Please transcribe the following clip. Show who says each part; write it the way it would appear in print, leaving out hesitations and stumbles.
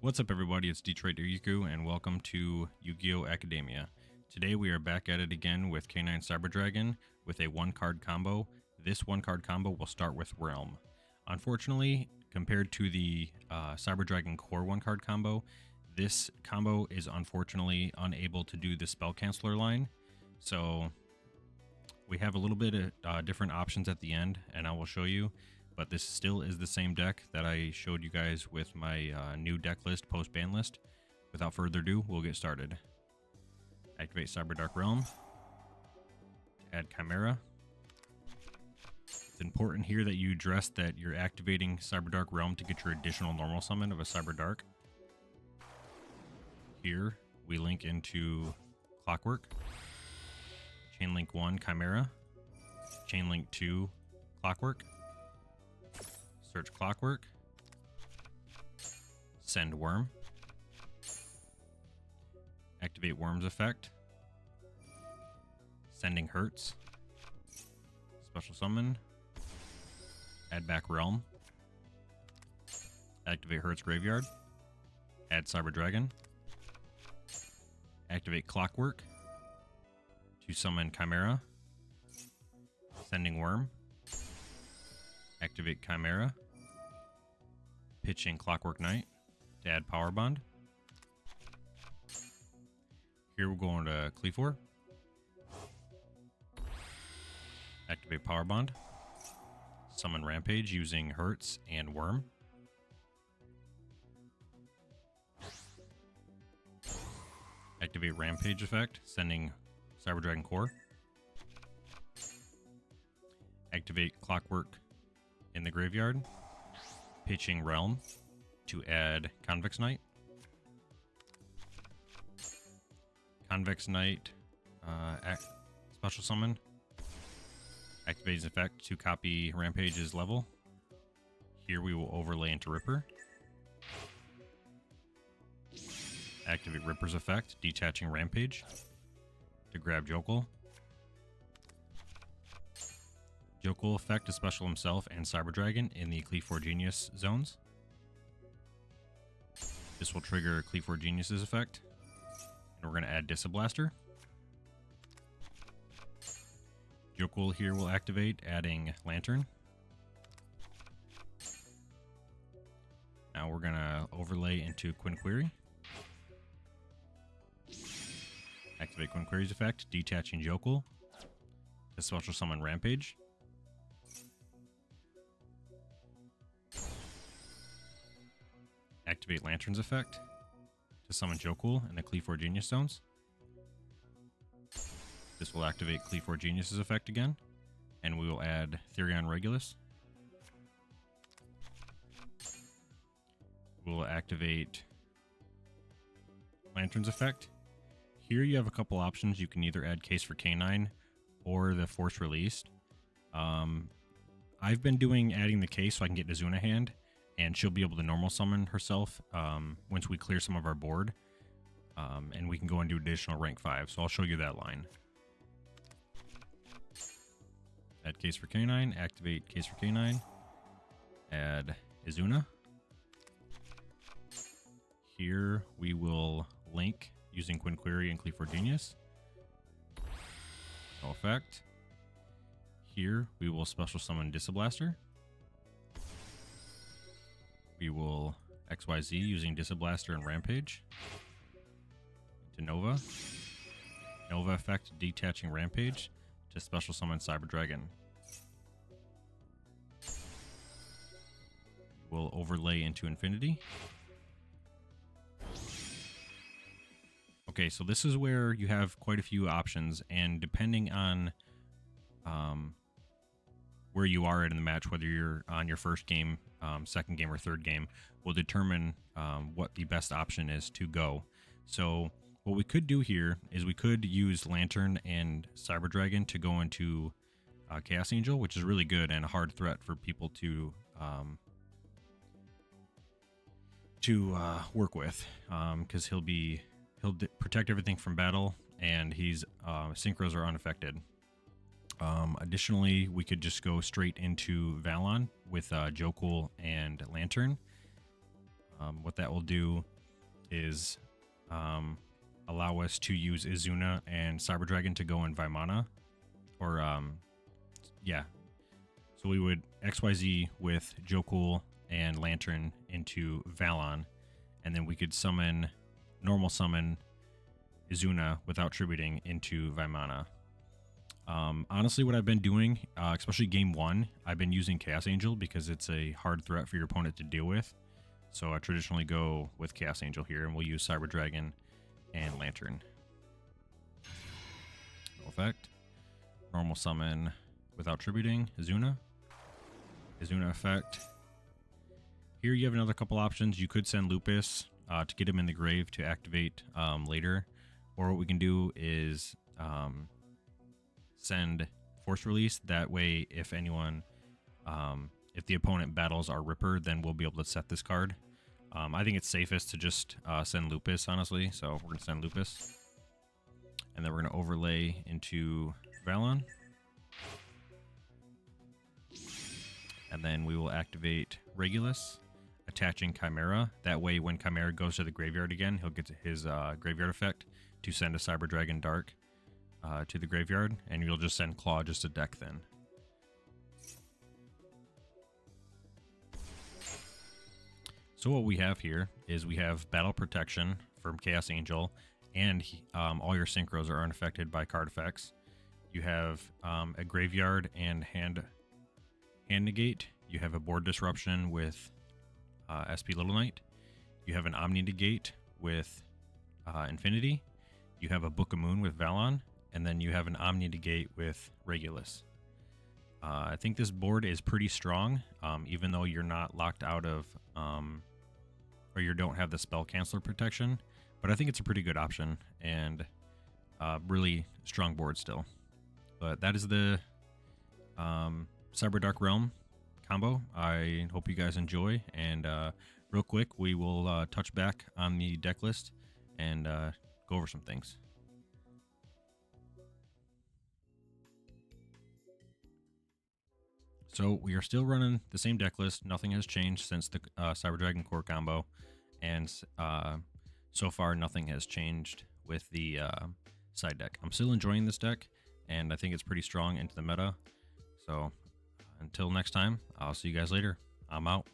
Speaker 1: What's up, everybody? It's Detroit Ryuku, and welcome to Yu-Gi-Oh! Academia. Today we are back at it again with K9 Cyber Dragon with a one-card combo. This one-card combo will start with Realm. Unfortunately, compared to the Cyber Dragon Core one-card combo, this combo is unfortunately unable to do the Spell Canceller line. So we have a little bit of different options at the end, and I will show you. But this still is the same deck that I showed you guys with my new deck list, post-ban list. Without further ado, we'll get started. Activate Cyber Dark Realm. Add Chimera. It's important here that you address that you're activating Cyber Dark Realm to get your additional normal summon of a Cyber Dark. Here, we link into Clockwork. Chain Link 1, Chimera. Chain Link 2, Clockwork. Search Clockwork, send Worm, activate Worm's effect, sending Hurts, special summon, add back Realm, activate Hurts Graveyard, add Cyber Dragon, activate Clockwork to summon Chimera, sending Worm, activate Chimera, pitching Clockwork Knight to add Power Bond. Here we're going to Cleafor. Activate Power Bond. Summon Rampage using Hurts and Worm. Activate Rampage effect, sending Cyber Dragon Core. Activate Clockwork in the graveyard. Pitching Realm to add Convex Knight. Convex Knight special summon. Activate his effect to copy Rampage's level. Here we will overlay into Ripper. Activate Ripper's effect, detaching Rampage to grab Jokul. Jokul effect to special himself and Cyber Dragon in the Cleafor Genius zones. This will trigger Cleafor Genius's effect. And we're going to add Disablaster. Jokul here will activate, adding Lantern. Now we're going to overlay into Quinqueri. Activate Quinqueri's effect, detaching Jokul to special summon Rampage. Activate Lantern's effect to summon Jokul in the Cleafor Genius zones. This will activate Cleafor Genius's effect again, and we will add Therion Regulus. We will activate Lantern's effect. Here you have a couple options. You can either add Case for K9 or the Force Released. I've been adding the Case so I can get Izuna hand, and she'll be able to normal summon herself once we clear some of our board. And we can go and do additional rank 5. So I'll show you that line. Add Case for K9, activate Case for K9, add Izuna. Here we will link using Quinqueri and Cleafor Genius. No effect. Here we will special summon Disablaster. We will XYZ using Disablaster and Rampage to Nova. Nova effect detaching Rampage to special summon Cyber Dragon. We'll overlay into Infinity. Okay, so this is where you have quite a few options, and depending on where you are at in the match, whether you're on your first game, second game, or third game, will determine what the best option is to go. So what we could do here is we could use Lantern and Cyber Dragon to go into Chaos Angel, which is really good and a hard threat for people to work with, because he'll protect everything from battle, and his synchros are unaffected. Additionally, we could just go straight into Valon with Jokul and Lantern. What that will do is allow us to use Izuna and Cyber Dragon to go in Vimana, or yeah. So we would XYZ with Jokul and Lantern into Valon, and then we could normal summon Izuna without tributing into Vimana. Honestly, what I've been doing, especially game 1, I've been using Chaos Angel because it's a hard threat for your opponent to deal with. So I traditionally go with Chaos Angel here, and we'll use Cyber Dragon and Lantern. No effect. Normal summon without tributing, Izuna. Izuna effect. Here you have another couple options. You could send Lupus to get him in the grave to activate later. Or what we can do is send Force Release. That way, if the opponent battles our Ripper, then we'll be able to set this card. I think it's safest to just send Lupus, honestly. So we're going to send Lupus. And then we're going to overlay into Valon. And then we will activate Regulus, attaching Chimera. That way, when Chimera goes to the graveyard again, he'll get his graveyard effect to send a Cyber Dragon Dark to the graveyard, and you'll just send Claw just to deck then. So what we have here is we have Battle Protection from Chaos Angel, and all your synchros are unaffected by card effects. You have a graveyard and hand negate. You have a board disruption with SP Little Knight. You have an Omni negate with Infinity. You have a Book of Moon with Valon, and then you have an Omni negate with Regulus. I think this board is pretty strong, even though you're not locked out of, or you don't have the spell canceller protection. But I think it's a pretty good option and really strong board still. But that is the Cyber Dark Realm combo. I hope you guys enjoy, and real quick we will touch back on the deck list and go over some things. So we are still running the same deck list. Nothing has changed since the Cyber Dragon Core combo, and so far nothing has changed with the side deck. I'm still enjoying this deck, and I think it's pretty strong into the meta. So until next time, I'll see you guys later. I'm out.